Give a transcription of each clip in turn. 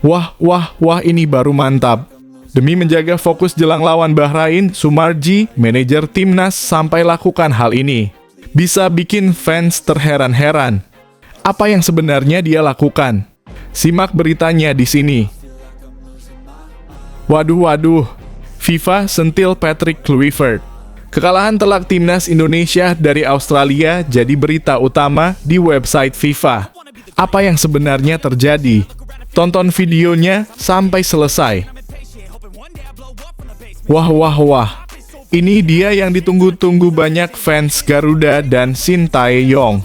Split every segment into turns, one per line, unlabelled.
Wah, ini baru mantap. Demi menjaga fokus jelang lawan Bahrain, Soemarji, manajer timnas, sampai lakukan hal ini. Bisa bikin fans terheran-heran. Apa yang sebenarnya dia lakukan? Simak beritanya di sini. Waduh, FIFA sentil Patrick Kluivert. Kekalahan telak timnas Indonesia dari Australia jadi berita utama di website FIFA. Apa yang sebenarnya terjadi? Tonton videonya sampai selesai. Wah. Ini dia yang ditunggu-tunggu banyak fans Garuda dan Shin Tae-yong.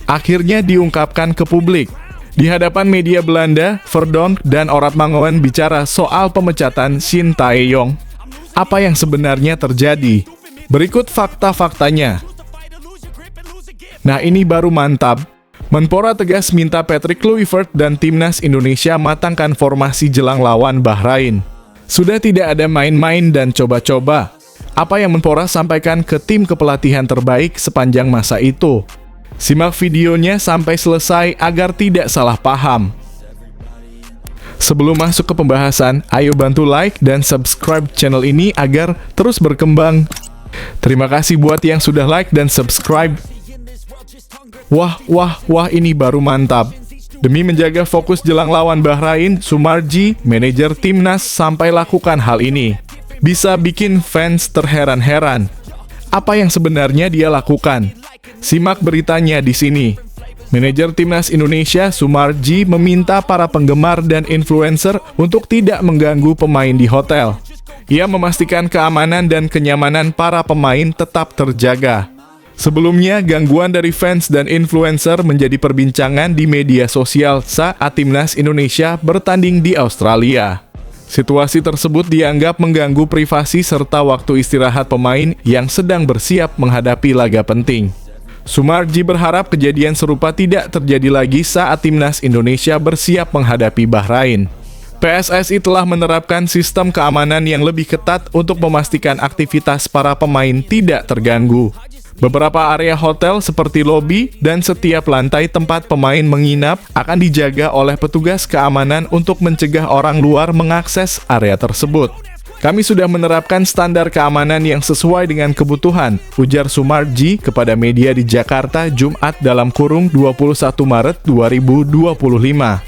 Akhirnya diungkapkan ke publik. Di hadapan media Belanda, Verdonk dan Orad Mangoen bicara soal pemecatan Shin Tae-yong. Apa yang sebenarnya terjadi? Berikut fakta-faktanya. Nah, ini baru mantap. Menpora tegas minta Patrick Kluivert dan timnas Indonesia matangkan formasi jelang lawan Bahrain. Sudah tidak ada main-main dan coba-coba. Apa yang Menpora sampaikan ke tim kepelatihan terbaik sepanjang masa itu? Simak videonya sampai selesai agar tidak salah paham. Sebelum masuk ke pembahasan, ayo bantu like dan subscribe channel ini agar terus berkembang. Terima kasih buat yang sudah like dan subscribe. Wah, ini baru mantap. Demi menjaga fokus jelang lawan Bahrain, Soemarji, manajer timnas, sampai lakukan hal ini. Bisa bikin fans terheran-heran. Apa yang sebenarnya dia lakukan? Simak beritanya di sini. Manajer timnas Indonesia, Soemarji, meminta para penggemar dan influencer untuk tidak mengganggu pemain di hotel. Ia memastikan keamanan dan kenyamanan para pemain tetap terjaga. Sebelumnya, gangguan dari fans dan influencer menjadi perbincangan di media sosial saat timnas Indonesia bertanding di Australia. Situasi tersebut dianggap mengganggu privasi serta waktu istirahat pemain yang sedang bersiap menghadapi laga penting. Soemarji berharap kejadian serupa tidak terjadi lagi saat timnas Indonesia bersiap menghadapi Bahrain. PSSI telah menerapkan sistem keamanan yang lebih ketat untuk memastikan aktivitas para pemain tidak terganggu. Beberapa area hotel seperti lobi dan setiap lantai tempat pemain menginap akan dijaga oleh petugas keamanan untuk mencegah orang luar mengakses area tersebut. Kami sudah menerapkan standar keamanan yang sesuai dengan kebutuhan, ujar Soemarji kepada media di Jakarta Jumat (21 Maret 2025).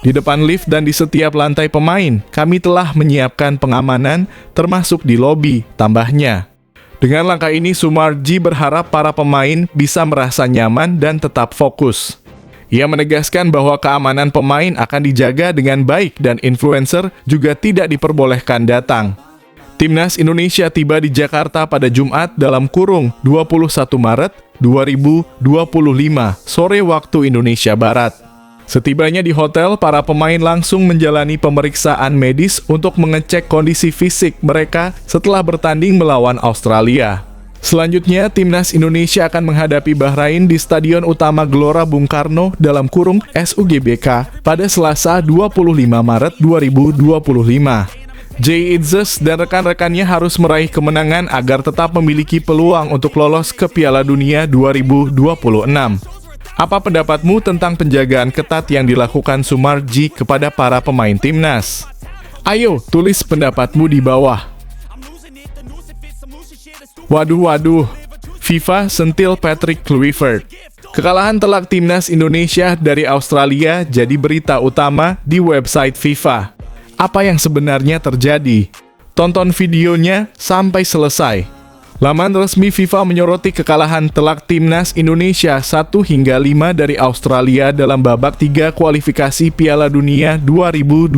Di depan lift dan di setiap lantai pemain, kami telah menyiapkan pengamanan, termasuk di lobi, tambahnya. Dengan langkah ini, Soemarji berharap para pemain bisa merasa nyaman dan tetap fokus. Ia menegaskan bahwa keamanan pemain akan dijaga dengan baik dan influencer juga tidak diperbolehkan datang. Timnas Indonesia tiba di Jakarta pada Jumat (21 Maret 2025) sore waktu Indonesia Barat. Setibanya di hotel, para pemain langsung menjalani pemeriksaan medis untuk mengecek kondisi fisik mereka setelah bertanding melawan Australia. Selanjutnya, timnas Indonesia akan menghadapi Bahrain di Stadion Utama Gelora Bung Karno (SUGBK) pada Selasa 25 Maret 2025. Jay Itzes dan rekan-rekannya harus meraih kemenangan agar tetap memiliki peluang untuk lolos ke Piala Dunia 2026. Apa pendapatmu tentang penjagaan ketat yang dilakukan Soemarji kepada para pemain timnas? Ayo, tulis pendapatmu di bawah. Waduh, FIFA sentil Patrick Kluivert. Kekalahan telak timnas Indonesia dari Australia jadi berita utama di website FIFA. Apa yang sebenarnya terjadi? Tonton videonya sampai selesai. Laman resmi FIFA menyoroti kekalahan telak timnas Indonesia 1-5 dari Australia dalam babak 3 kualifikasi Piala Dunia 2026.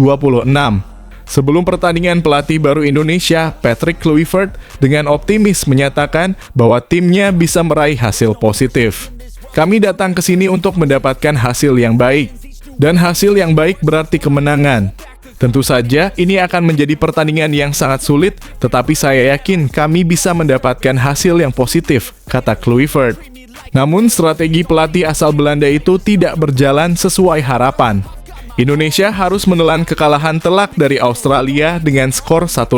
Sebelum pertandingan, pelatih baru Indonesia, Patrick Kluivert, dengan optimis menyatakan bahwa timnya bisa meraih hasil positif. Kami datang ke sini untuk mendapatkan hasil yang baik. Dan hasil yang baik berarti kemenangan. Tentu saja ini akan menjadi pertandingan yang sangat sulit, tetapi saya yakin kami bisa mendapatkan hasil yang positif, kata Kluivert. Namun strategi pelatih asal Belanda itu tidak berjalan sesuai harapan. Indonesia harus menelan kekalahan telak dari Australia dengan skor 1-5.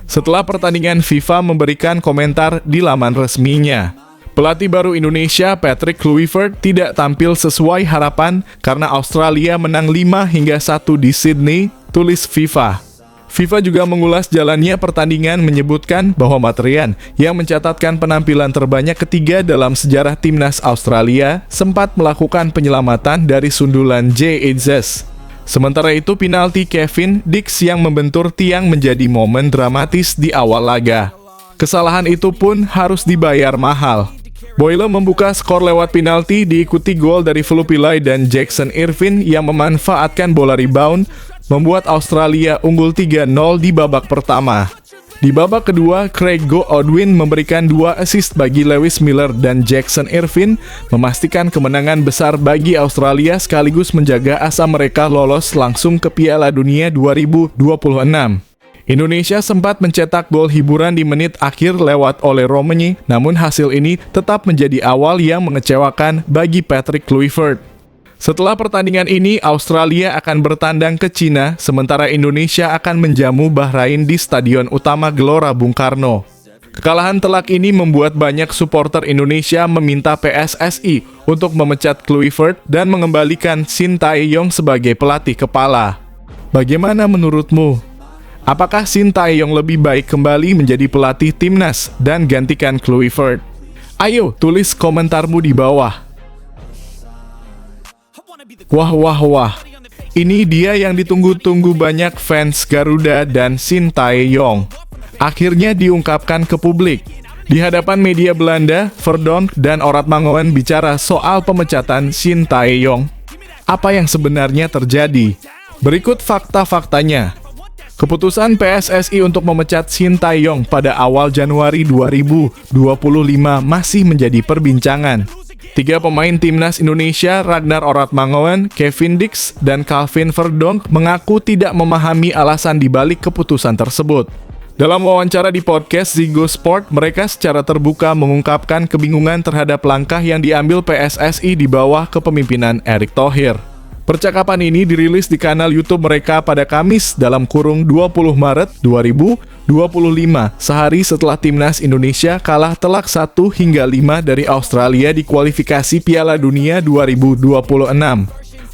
Setelah pertandingan, FIFA memberikan komentar di laman resminya. Pelatih baru Indonesia, Patrick Kluivert, tidak tampil sesuai harapan karena Australia menang 5-1 di Sydney, tulis FIFA. FIFA juga mengulas jalannya pertandingan, menyebutkan bahwa Matrian yang mencatatkan penampilan terbanyak ketiga dalam sejarah timnas Australia sempat melakukan penyelamatan dari sundulan Jay Ezzes. Sementara itu, penalti Kevin Dix yang membentur tiang menjadi momen dramatis di awal laga. Kesalahan itu pun harus dibayar mahal. Boyle membuka skor lewat penalti, diikuti gol dari Fulupilai dan Jackson Irvine yang memanfaatkan bola rebound, membuat Australia unggul 3-0 di babak pertama. Di babak kedua, Craig Goodwin memberikan 2 assist bagi Lewis Miller dan Jackson Irvine, memastikan kemenangan besar bagi Australia sekaligus menjaga asa mereka lolos langsung ke Piala Dunia 2026. Indonesia sempat mencetak gol hiburan di menit akhir lewat oleh Romani, namun hasil ini tetap menjadi awal yang mengecewakan bagi Patrick Kluivert. Setelah pertandingan ini, Australia akan bertandang ke Cina, sementara Indonesia akan menjamu Bahrain di Stadion Utama Gelora Bung Karno. Kekalahan telak ini membuat banyak supporter Indonesia meminta PSSI untuk memecat Kluivert dan mengembalikan Shin Tae-yong sebagai pelatih kepala. Bagaimana menurutmu? Apakah Shin Tae-yong lebih baik kembali menjadi pelatih timnas dan gantikan Kluivert? Ayo tulis komentarmu di bawah. Wah. Ini dia yang ditunggu-tunggu banyak fans Garuda dan Shin Tae-yong. Akhirnya diungkapkan ke publik. Di hadapan media Belanda, Verdonk dan Orad Mangoen bicara soal pemecatan Shin Tae-yong. Apa yang sebenarnya terjadi? Berikut fakta-faktanya. Keputusan PSSI untuk memecat Shin Tae-yong pada awal Januari 2025 masih menjadi perbincangan. 3 pemain timnas Indonesia, Ragnar Orad Mangoen, Kevin Dix, dan Calvin Verdonk mengaku tidak memahami alasan dibalik keputusan tersebut. Dalam wawancara di podcast Ziggo Sport, mereka secara terbuka mengungkapkan kebingungan terhadap langkah yang diambil PSSI di bawah kepemimpinan Erick Thohir. Percakapan ini dirilis di kanal YouTube mereka pada Kamis (20 Maret 2025), sehari setelah timnas Indonesia kalah telak 1-5 dari Australia di kualifikasi Piala Dunia 2026.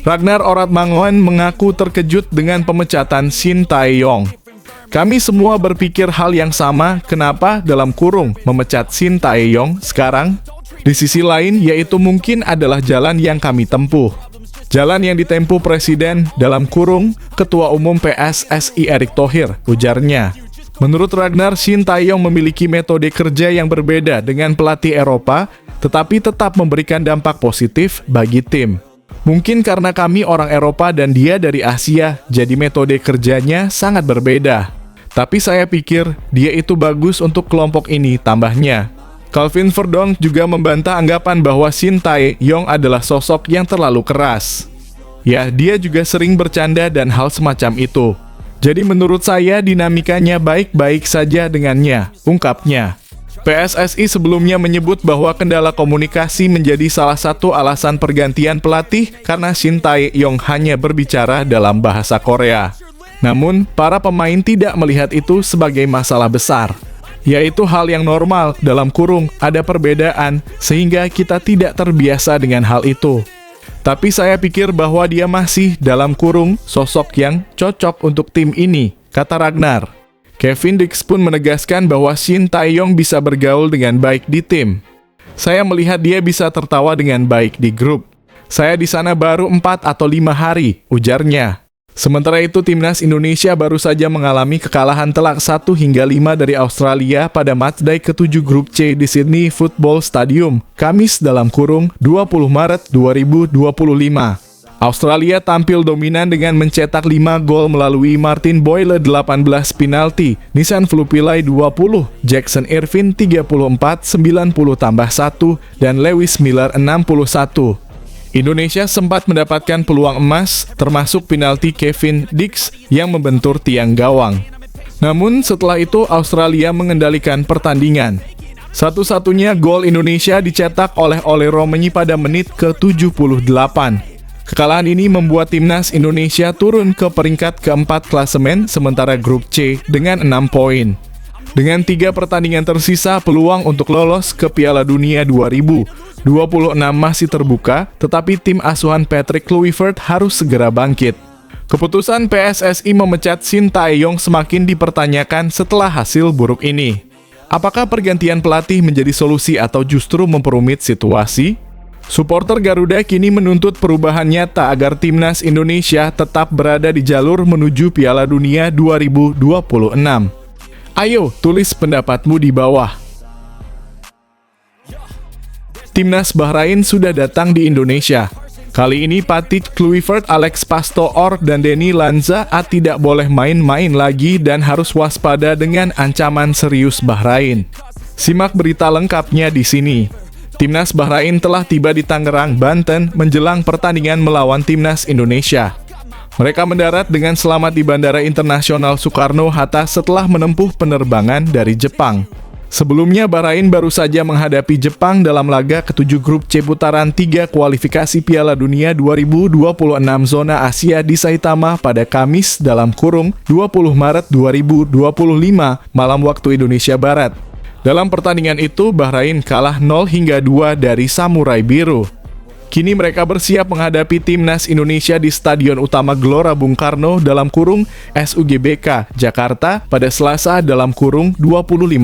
Ragnar Orad Mangoen mengaku terkejut dengan pemecatan Shin Tae-yong. Kami semua berpikir hal yang sama, kenapa memecat Shin Tae-yong sekarang? Di sisi lain, yaitu mungkin adalah jalan yang kami tempuh. Jalan yang ditempuh Presiden Ketua Umum PSSI Erick Thohir, ujarnya. Menurut Ragnar, Shin Tae-yong memiliki metode kerja yang berbeda dengan pelatih Eropa, tetapi tetap memberikan dampak positif bagi tim. Mungkin karena kami orang Eropa dan dia dari Asia, jadi metode kerjanya sangat berbeda. Tapi saya pikir dia itu bagus untuk kelompok ini, tambahnya. Calvin Verdonk juga membantah anggapan bahwa Shin Tae-yong adalah sosok yang terlalu keras. Ya, dia juga sering bercanda dan hal semacam itu. Jadi menurut saya dinamikanya baik-baik saja dengannya, ungkapnya. PSSI sebelumnya menyebut bahwa kendala komunikasi menjadi salah satu alasan pergantian pelatih karena Shin Tae-yong hanya berbicara dalam bahasa Korea. Namun, para pemain tidak melihat itu sebagai masalah besar. Yaitu hal yang normal, ada perbedaan, sehingga kita tidak terbiasa dengan hal itu. Tapi saya pikir bahwa dia masih, sosok yang cocok untuk tim ini, kata Ragnar. Kevin Dix pun menegaskan bahwa Shin Tae-yong bisa bergaul dengan baik di tim. Saya melihat dia bisa tertawa dengan baik di grup. Saya di sana baru 4 atau 5 hari, ujarnya. Sementara itu, timnas Indonesia baru saja mengalami kekalahan telak 1-5 dari Australia pada matchday ke-7 grup C di Sydney Football Stadium, Kamis (20 Maret 2025). Australia tampil dominan dengan mencetak 5 gol melalui Martin Boyle 18 penalti, Nissan Fulupilai 20, Jackson Irvine 34, 90 tambah 1, dan Lewis Miller 61. Indonesia sempat mendapatkan peluang emas, termasuk penalti Kevin Dix yang membentur tiang gawang. Namun setelah itu Australia mengendalikan pertandingan. Satu-satunya gol Indonesia dicetak oleh Romani pada menit ke-78. Kekalahan ini membuat timnas Indonesia turun ke peringkat keempat klasemen sementara grup C dengan 6 poin. Dengan 3 pertandingan tersisa, peluang untuk lolos ke Piala Dunia 2026 masih terbuka, tetapi tim asuhan Patrick Kluivert harus segera bangkit. Keputusan PSSI memecat Shin Tae-yong semakin dipertanyakan setelah hasil buruk ini. Apakah pergantian pelatih menjadi solusi atau justru memperumit situasi? Supporter Garuda kini menuntut perubahan nyata agar timnas Indonesia tetap berada di jalur menuju Piala Dunia 2026. Ayo, tulis pendapatmu di bawah. Timnas Bahrain sudah datang di Indonesia. Kali ini Patrick Kluivert, Alex Pastoor, dan Denny Lanza tidak boleh main-main lagi dan harus waspada dengan ancaman serius Bahrain. Simak berita lengkapnya di sini. Timnas Bahrain telah tiba di Tangerang, Banten menjelang pertandingan melawan Timnas Indonesia. Mereka mendarat dengan selamat di Bandara Internasional Soekarno-Hatta setelah menempuh penerbangan dari Jepang. Sebelumnya, Bahrain baru saja menghadapi Jepang dalam laga ke-7 grup C putaran 3 kualifikasi Piala Dunia 2026 zona Asia di Saitama pada Kamis (20 Maret 2025) malam waktu Indonesia Barat. Dalam pertandingan itu, Bahrain kalah 0-2 dari Samurai Biru. Kini mereka bersiap menghadapi timnas Indonesia di Stadion Utama Gelora Bung Karno (SUGBK) Jakarta pada Selasa (25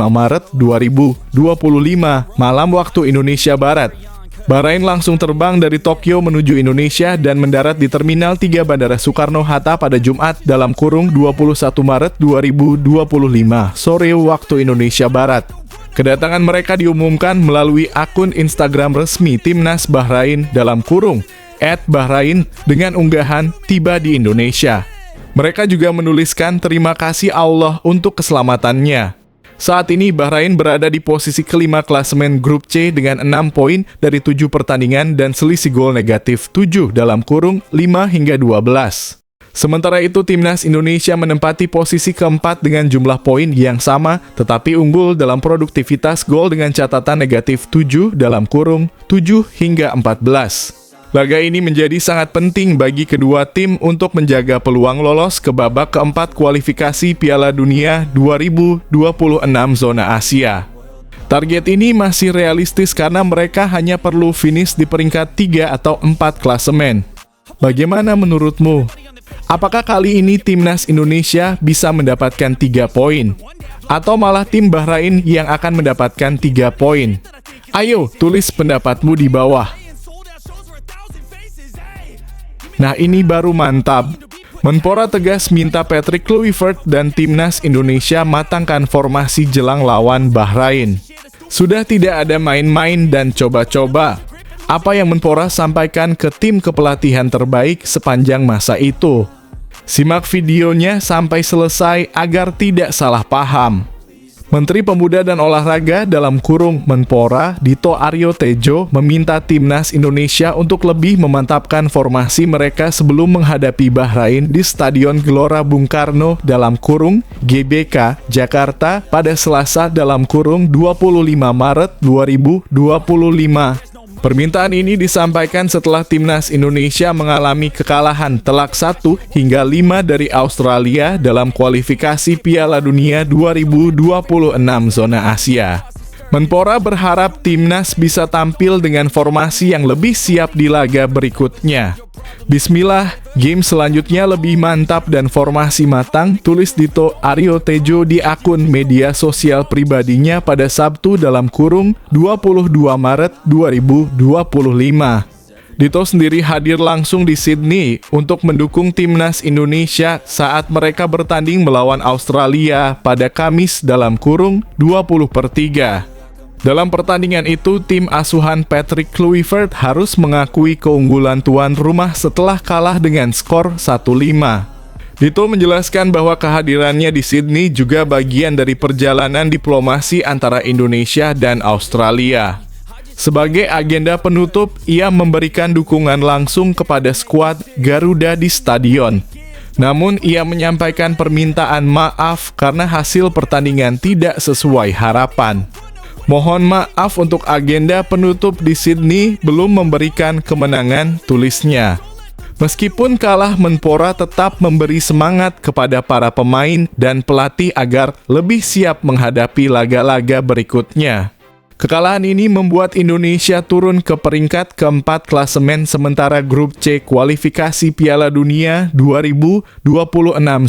Maret 2025) malam waktu Indonesia Barat. Bahrain langsung terbang dari Tokyo menuju Indonesia dan mendarat di Terminal 3 Bandara Soekarno-Hatta pada Jumat (21 Maret 2025) sore waktu Indonesia Barat. Kedatangan mereka diumumkan melalui akun Instagram resmi Timnas Bahrain @Bahrain dengan unggahan tiba di Indonesia. Mereka juga menuliskan terima kasih Allah untuk keselamatannya. Saat ini Bahrain berada di posisi kelima klasemen grup C dengan 6 poin dari 7 pertandingan dan selisih gol negatif 7 (5-12). Sementara itu, timnas Indonesia menempati posisi keempat dengan jumlah poin yang sama, tetapi unggul dalam produktivitas gol dengan catatan negatif 7 (7-14). Laga ini menjadi sangat penting bagi kedua tim untuk menjaga peluang lolos ke babak keempat kualifikasi Piala Dunia 2026 zona Asia. Target ini masih realistis karena mereka hanya perlu finish di peringkat 3 atau 4 klasemen. Bagaimana menurutmu? Apakah kali ini timnas Indonesia bisa mendapatkan 3 poin? Atau malah tim Bahrain yang akan mendapatkan 3 poin? Ayo, tulis pendapatmu di bawah. Nah, ini baru mantap. Menpora tegas minta Patrick Kluivert dan timnas Indonesia matangkan formasi jelang lawan Bahrain. Sudah tidak ada main-main dan coba-coba. Apa yang Menpora sampaikan ke tim kepelatihan terbaik sepanjang masa itu. Simak videonya sampai selesai agar tidak salah paham. Menteri Pemuda dan Olahraga (Menpora) Dito Aryo Tejo meminta timnas Indonesia untuk lebih memantapkan formasi mereka sebelum menghadapi Bahrain di Stadion Gelora Bung Karno (GBK) Jakarta pada Selasa (25 Maret 2025). Permintaan ini disampaikan setelah timnas Indonesia mengalami kekalahan telak 1-5 dari Australia dalam kualifikasi Piala Dunia 2026 zona Asia. Menpora berharap timnas bisa tampil dengan formasi yang lebih siap di laga berikutnya. Bismillah, game selanjutnya lebih mantap dan formasi matang, tulis Dito Aryo Tejo di akun media sosial pribadinya pada Sabtu (22 Maret 2025). Dito sendiri hadir langsung di Sydney untuk mendukung timnas Indonesia saat mereka bertanding melawan Australia pada Kamis (20/3). Dalam pertandingan itu, tim asuhan Patrick Kluivert harus mengakui keunggulan tuan rumah setelah kalah dengan skor 1-5. Dito menjelaskan bahwa kehadirannya di Sydney juga bagian dari perjalanan diplomasi antara Indonesia dan Australia. Sebagai agenda penutup, ia memberikan dukungan langsung kepada skuad Garuda di stadion. Namun, ia menyampaikan permintaan maaf karena hasil pertandingan tidak sesuai harapan. Mohon maaf untuk agenda penutup di Sydney belum memberikan kemenangan, tulisnya. Meskipun kalah, Menpora tetap memberi semangat kepada para pemain dan pelatih agar lebih siap menghadapi laga-laga berikutnya. Kekalahan ini membuat Indonesia turun ke peringkat keempat klasemen sementara grup C kualifikasi Piala Dunia 2026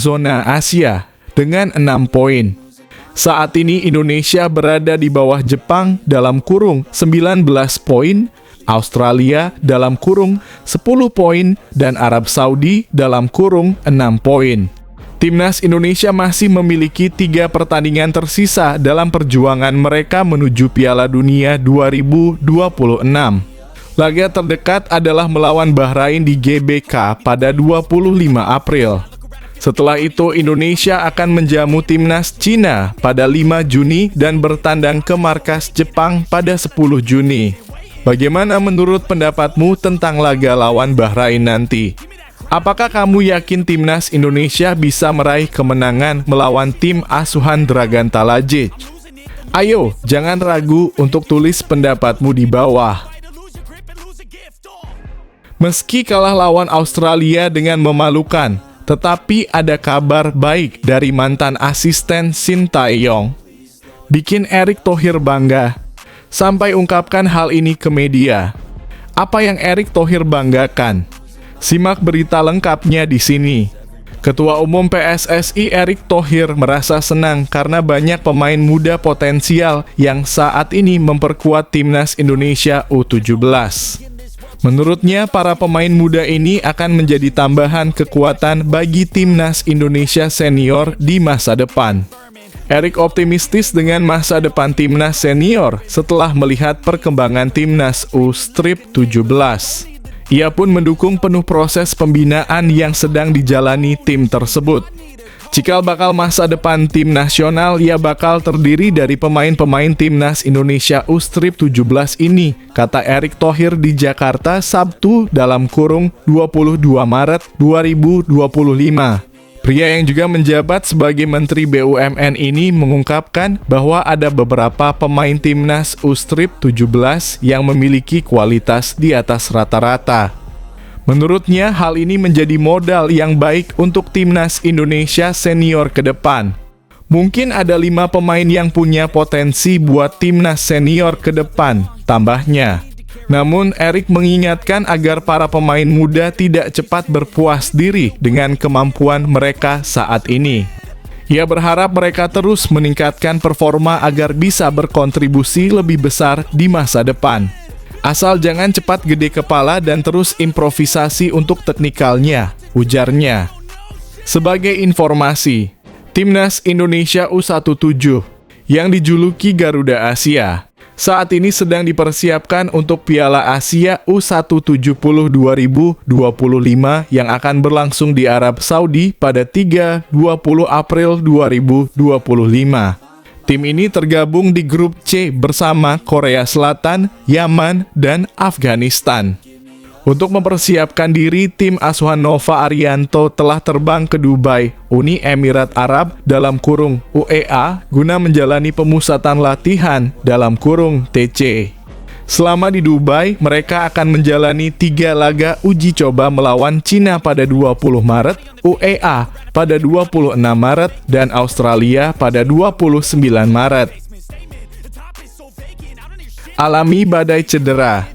zona Asia dengan 6 poin. Saat ini Indonesia berada di bawah Jepang dalam kurung 19 poin, Australia dalam kurung 10 poin, dan Arab Saudi dalam kurung 6 poin. Timnas Indonesia masih memiliki 3 pertandingan tersisa dalam perjuangan mereka menuju Piala Dunia 2026. Laga terdekat adalah melawan Bahrain di GBK pada 25 April. Setelah itu Indonesia akan menjamu timnas Cina pada 5 Juni dan bertandang ke markas Jepang pada 10 Juni. Bagaimana menurut pendapatmu tentang laga lawan Bahrain nanti? Apakah kamu yakin timnas Indonesia bisa meraih kemenangan melawan tim asuhan Dragan Talajic? Ayo, jangan ragu untuk tulis pendapatmu di bawah. Meski kalah lawan Australia dengan memalukan, tetapi ada kabar baik dari mantan asisten Shin Tae-yong. Bikin Erick Thohir bangga, sampai ungkapkan hal ini ke media. Apa yang Erick Thohir banggakan? Simak berita lengkapnya di sini. Ketua Umum PSSI Erick Thohir merasa senang karena banyak pemain muda potensial yang saat ini memperkuat timnas Indonesia U17. Menurutnya, para pemain muda ini akan menjadi tambahan kekuatan bagi timnas Indonesia senior di masa depan. Erick optimistis dengan masa depan timnas senior setelah melihat perkembangan timnas U17. Ia pun mendukung penuh proses pembinaan yang sedang dijalani tim tersebut. Cikal bakal masa depan tim nasional, ia bakal terdiri dari pemain-pemain timnas Indonesia U17 ini, kata Erick Thohir di Jakarta Sabtu dalam kurung 22 Maret 2025. Pria yang juga menjabat sebagai Menteri BUMN ini mengungkapkan bahwa ada beberapa pemain timnas U17 yang memiliki kualitas di atas rata-rata. Menurutnya, hal ini menjadi modal yang baik untuk timnas Indonesia senior ke depan. Mungkin ada 5 pemain yang punya potensi buat timnas senior ke depan, tambahnya. Namun, Erick mengingatkan agar para pemain muda tidak cepat berpuas diri dengan kemampuan mereka saat ini. Ia berharap mereka terus meningkatkan performa agar bisa berkontribusi lebih besar di masa depan. Asal jangan cepat gede kepala dan terus improvisasi untuk teknikalnya, ujarnya. Sebagai informasi, timnas Indonesia U17 yang dijuluki Garuda Asia saat ini sedang dipersiapkan untuk Piala Asia U170 2025 yang akan berlangsung di Arab Saudi pada 3-20 April 2025. Tim ini tergabung di grup C bersama Korea Selatan, Yaman, dan Afghanistan. Untuk mempersiapkan diri, tim asuhan Nova Arianto telah terbang ke Dubai, Uni Emirat Arab dalam kurung UEA guna menjalani pemusatan latihan dalam kurung TC. Selama di Dubai, mereka akan menjalani 3 laga uji coba melawan Cina pada 20 Maret, UEA pada 26 Maret, dan Australia pada 29 Maret. Alami badai cedera.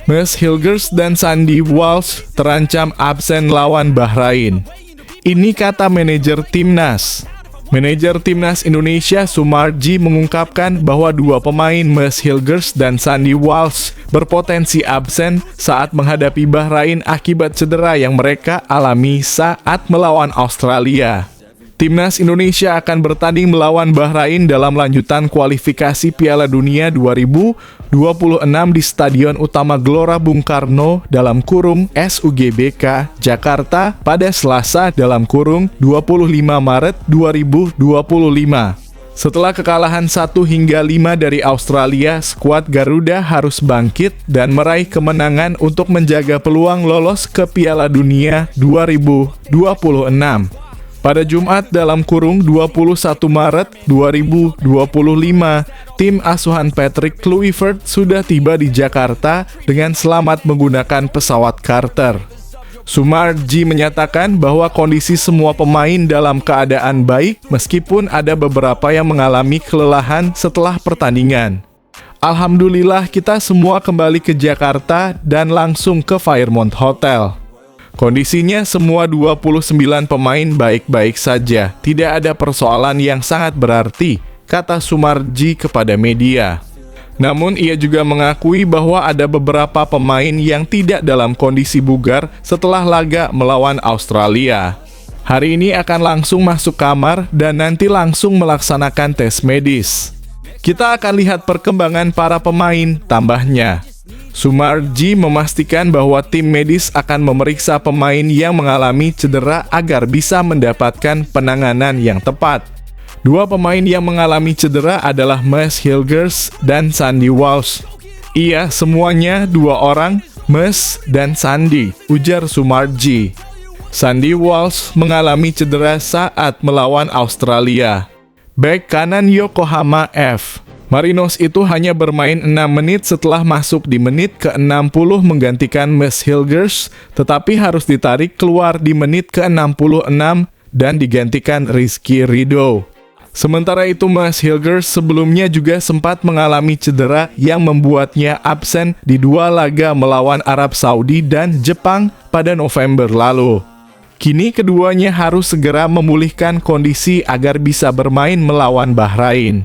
Mes Hilgers dan Sandy Walsh terancam absen lawan Bahrain. Ini kata manajer timnas. Manajer timnas Indonesia Sumarji mengungkapkan bahwa 2 pemain Mes Hilgers dan Sandy Walsh berpotensi absen saat menghadapi Bahrain akibat cedera yang mereka alami saat melawan Australia. Timnas Indonesia akan bertanding melawan Bahrain dalam lanjutan kualifikasi Piala Dunia 2026 di Stadion Utama Gelora Bung Karno dalam kurung SUGBK Jakarta pada Selasa dalam kurung 25 Maret 2025. Setelah kekalahan 1-5 dari Australia, skuad Garuda harus bangkit dan meraih kemenangan untuk menjaga peluang lolos ke Piala Dunia 2026. Pada Jumat dalam kurung 21 Maret 2025, tim asuhan Patrick Kluivert sudah tiba di Jakarta dengan selamat menggunakan pesawat charter. Sumarji menyatakan bahwa kondisi semua pemain dalam keadaan baik meskipun ada beberapa yang mengalami kelelahan setelah pertandingan. Alhamdulillah kita semua kembali ke Jakarta dan langsung ke Fairmont Hotel. Kondisinya semua 29 pemain baik-baik saja, tidak ada persoalan yang sangat berarti, kata Sumarji kepada media. Namun ia juga mengakui bahwa ada beberapa pemain yang tidak dalam kondisi bugar setelah laga melawan Australia. Hari ini akan langsung masuk kamar dan nanti langsung melaksanakan tes medis. Kita akan lihat perkembangan para pemain, tambahnya. Sumarji memastikan bahwa tim medis akan memeriksa pemain yang mengalami cedera agar bisa mendapatkan penanganan yang tepat. Dua pemain yang mengalami cedera adalah Mes Hilgers dan Sandy Walsh. Iya, semuanya dua orang, Mes dan Sandy, ujar Sumarji. Sandy Walsh mengalami cedera saat melawan Australia. Bek kanan Yokohama F. Marinos itu hanya bermain 6 menit setelah masuk di menit ke-60 menggantikan Mes Hilgers, tetapi harus ditarik keluar di menit ke-66 dan digantikan Rizky Ridho. Sementara itu Mes Hilgers sebelumnya juga sempat mengalami cedera yang membuatnya absen di 2 laga melawan Arab Saudi dan Jepang pada November lalu. Kini keduanya harus segera memulihkan kondisi agar bisa bermain melawan Bahrain.